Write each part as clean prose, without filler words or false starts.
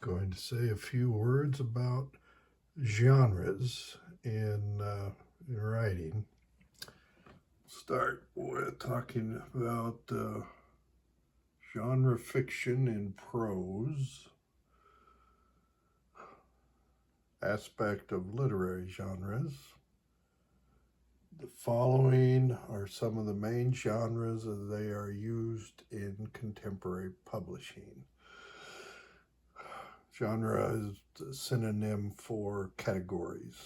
going to say a few words about genres in writing. Start with talking about genre fiction in prose, aspect of literary genres. The following are some of the main genres as they are used in contemporary publishing. Genre is a synonym for categories.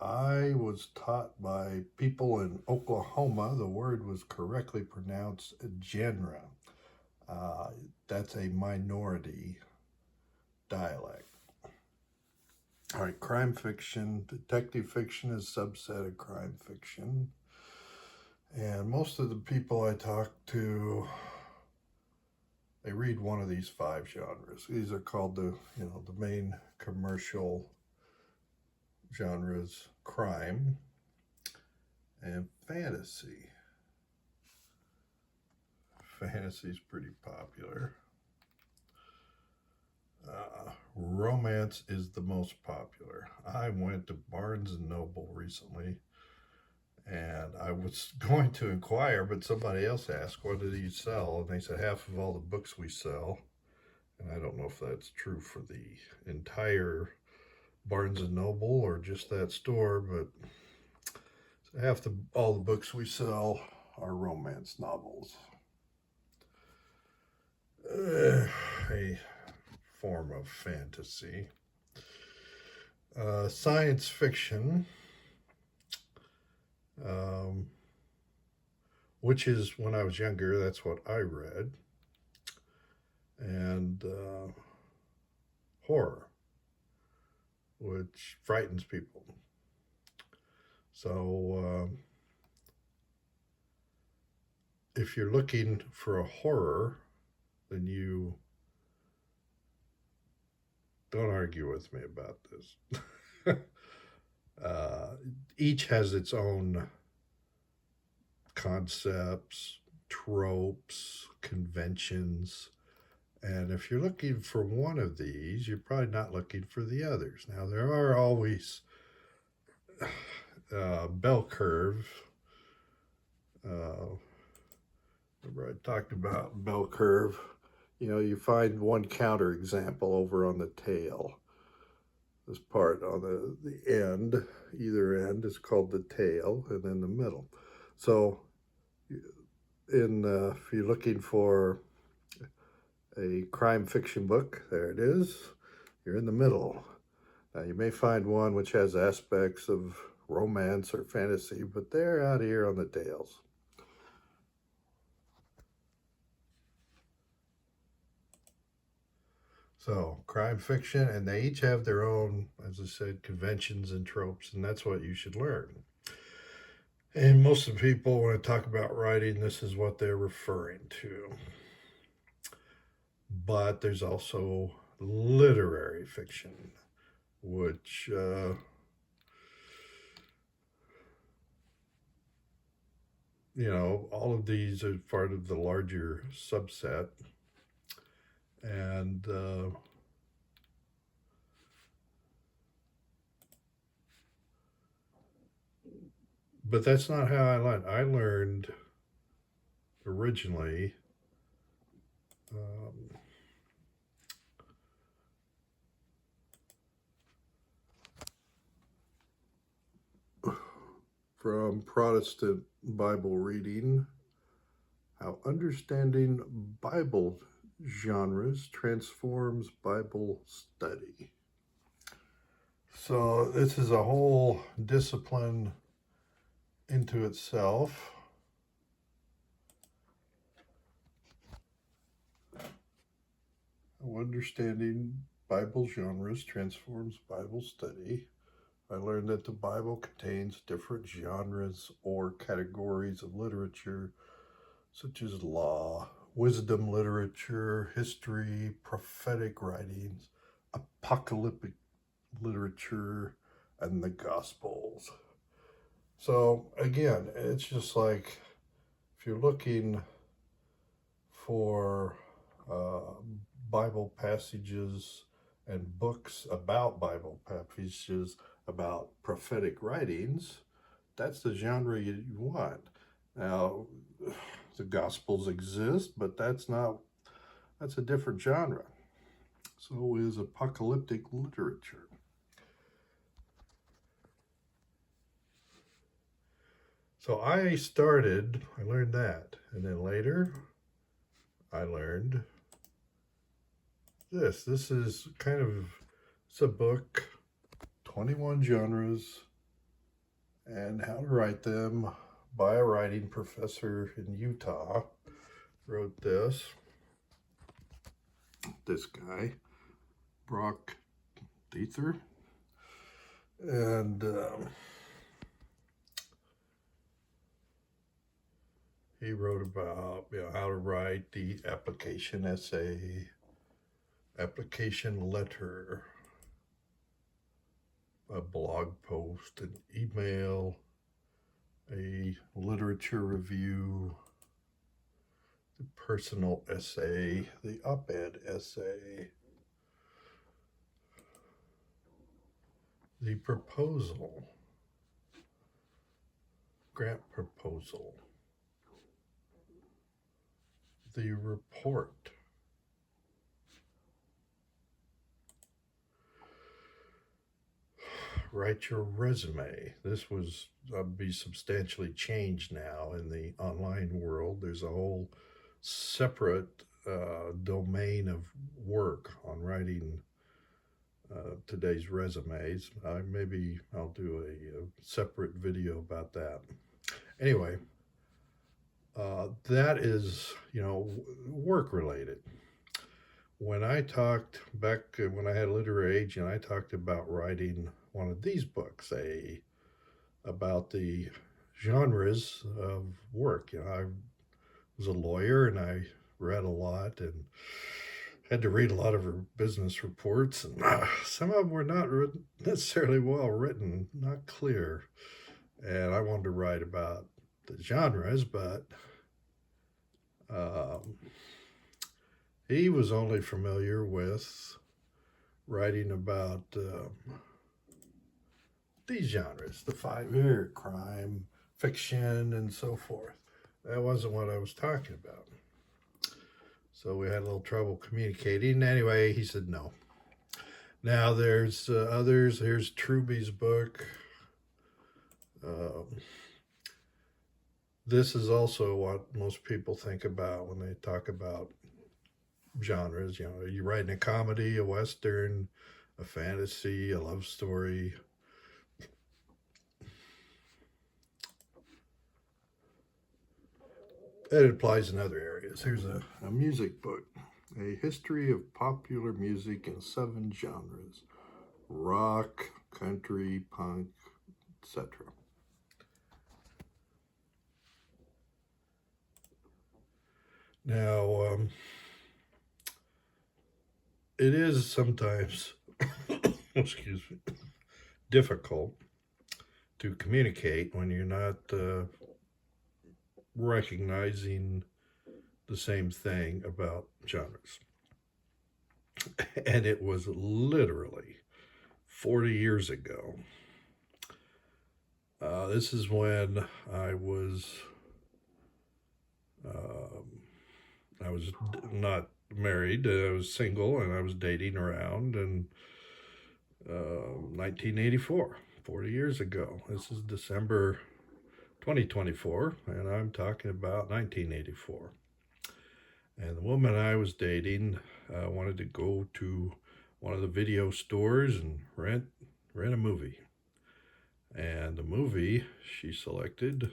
I was taught by people in Oklahoma the word was correctly pronounced genre. That's a minority dialect. All right, crime fiction, detective fiction is a subset of crime fiction. And most of the people I talk to, they read one of these 5 genres. These are called the main commercial genres: crime and fantasy. Fantasy is pretty popular. Romance is the most popular. I went to Barnes and Noble recently and I was going to inquire, but somebody else asked, "What do you sell?" And they said, "Half of all the books we sell." And I don't know if that's true for the entire Barnes and Noble or just that store, but half all the books we sell are romance novels. A form of fantasy. Science fiction, which is, when I was younger, that's what I read. And horror, which frightens people. So if you're looking for a horror, then you don't argue with me about this. Each has its own concepts, tropes, conventions. And if you're looking for one of these, you're probably not looking for the others. Now, there are always bell curve. Remember I talked about bell curve. You find one counter example over on the tail. This part on the end, either end, is called the tail, and then the middle. So if you're looking for a crime fiction book, there it is. You're in the middle. Now, you may find one which has aspects of romance or fantasy, but they're out here on the tails. So, crime fiction, and they each have their own, as I said, conventions and tropes, and that's what you should learn. And most of the people, when I talk about writing, this is what they're referring to. But there's also literary fiction, which all of these are part of the larger subset. And but that's not how I learned. I learned originally from Protestant Bible reading, how understanding Bible genres transforms Bible study. So this is a whole discipline into itself. How understanding Bible genres transforms Bible study. I learned that the Bible contains different genres or categories of literature, such as law, wisdom literature, history, prophetic writings, apocalyptic literature, and the Gospels. So again, it's just like if you're looking for Bible passages and books about Bible passages about prophetic writings, that's the genre you want. Now, the Gospels exist, but that's a different genre. So is apocalyptic literature. So I learned that. And then later, I learned this. This is it's a book, 21 genres, and how to write them by a writing professor in Utah. Wrote this guy, Brock Diether. And he wrote about how to write the application essay, application letter, a blog post, an email, a literature review, the personal essay, the op-ed essay, the proposal, grant proposal, the report, write your resume. This was be substantially changed now in the online world. There's a whole separate domain of work on writing today's resumes. Maybe I'll do a separate video about that. Anyway, that is, work related. When I talked back when I had a literary agent, I talked about writing one of these books, about the genres of work. I was a lawyer and I read a lot and had to read a lot of her business reports, and some of them were not necessarily well written, not clear. And I wanted to write about the genres, but he was only familiar with writing about these genres, the 5 crime, fiction, and so forth. That wasn't what I was talking about. So we had a little trouble communicating. Anyway, he said no. Now there's others. Here's Truby's book. This is also what most people think about when they talk about genres. Are you writing a comedy, a western, a fantasy, a love story? It applies in other areas. Here's a music book, A History of Popular Music in 7 Genres, rock, country, punk, etc. Now, it is sometimes, excuse me, difficult to communicate when you're not recognizing the same thing about genres. And it was literally 40 years ago. This is when I was not married. I was single and I was dating around in 1984, 40 years ago. This is December 2024, and I'm talking about 1984. And the woman I was dating wanted to go to one of the video stores and rent a movie. And the movie she selected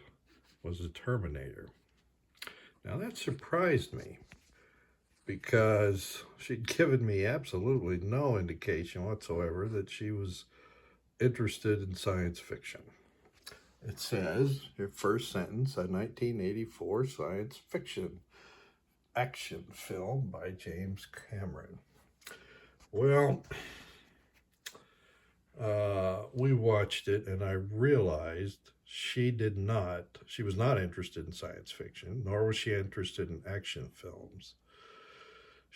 was The Terminator. Now that surprised me because she'd given me absolutely no indication whatsoever that she was interested in science fiction. It says, your first sentence, a 1984 science fiction action film by James Cameron. Well, we watched it and I realized she was not interested in science fiction, nor was she interested in action films.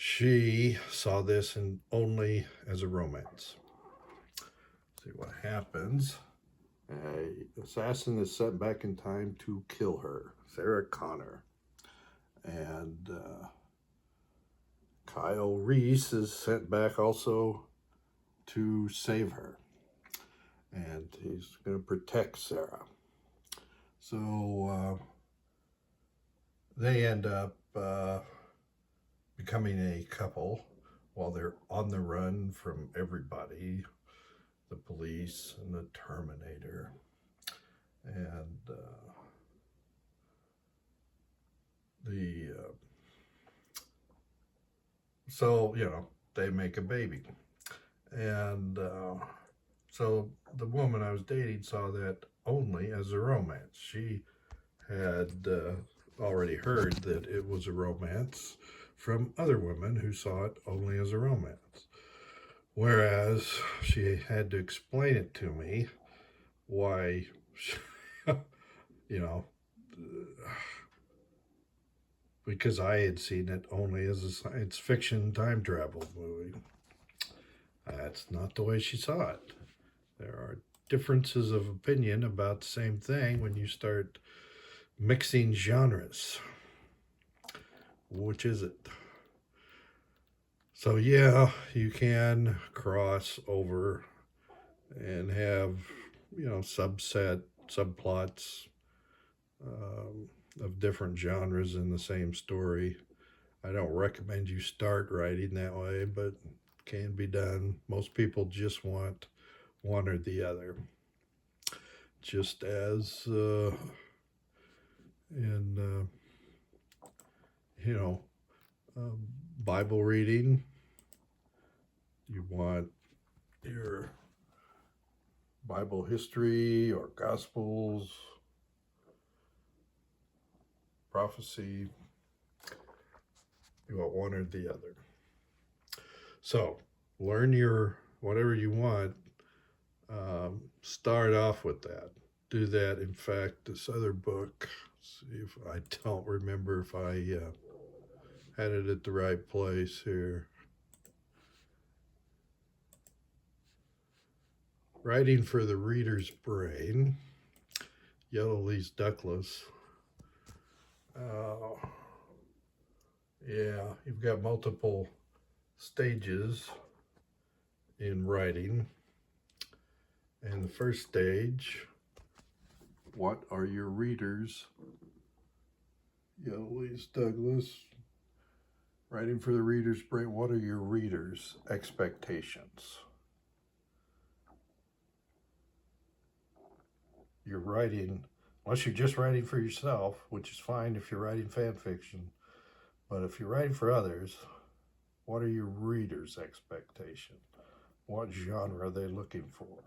She saw this only as a romance. See what happens. An assassin is sent back in time to kill her, Sarah Connor. And Kyle Reese is sent back also to save her. And he's going to protect Sarah. So they end up becoming a couple while they're on the run from everybody, the police and the Terminator. And so, you know, they make a baby. And so the woman I was dating saw that only as a romance. She had already heard that it was a romance from other women who saw it only as a romance. Whereas she had to explain it to me why, you know, because I had seen it only as a science fiction time travel movie. That's not the way she saw it. There are differences of opinion about the same thing when you start mixing genres. Which is it? So yeah, you can cross over and have, you know, subplots of different genres in the same story. I don't recommend you start writing that way, but can be done. Most people just want one or the other. Just as in you know, Bible reading, you want your Bible history or Gospels, prophecy. You want one or the other. So learn your whatever you want. Start off with that. Do that. In fact, this other book, see if I don't remember if I had it at the right place here. Writing for the Reader's Brain, Yellow Lee's Douglas. Yeah, you've got multiple stages in writing. And the first stage, what are your readers? Yellow Lee's Douglas. Writing for the Reader's Brain, what are your readers' expectations? You're writing, unless you're just writing for yourself, which is fine if you're writing fan fiction, but if you're writing for others, what are your readers' expectations? What genre are they looking for?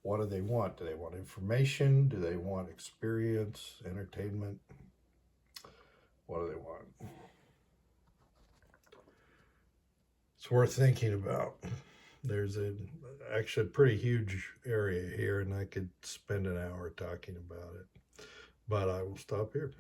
What do they want? Do they want information? Do they want experience, entertainment? What do they want? It's worth thinking about. There's actually a pretty huge area here, and I could spend an hour talking about it. But I will stop here.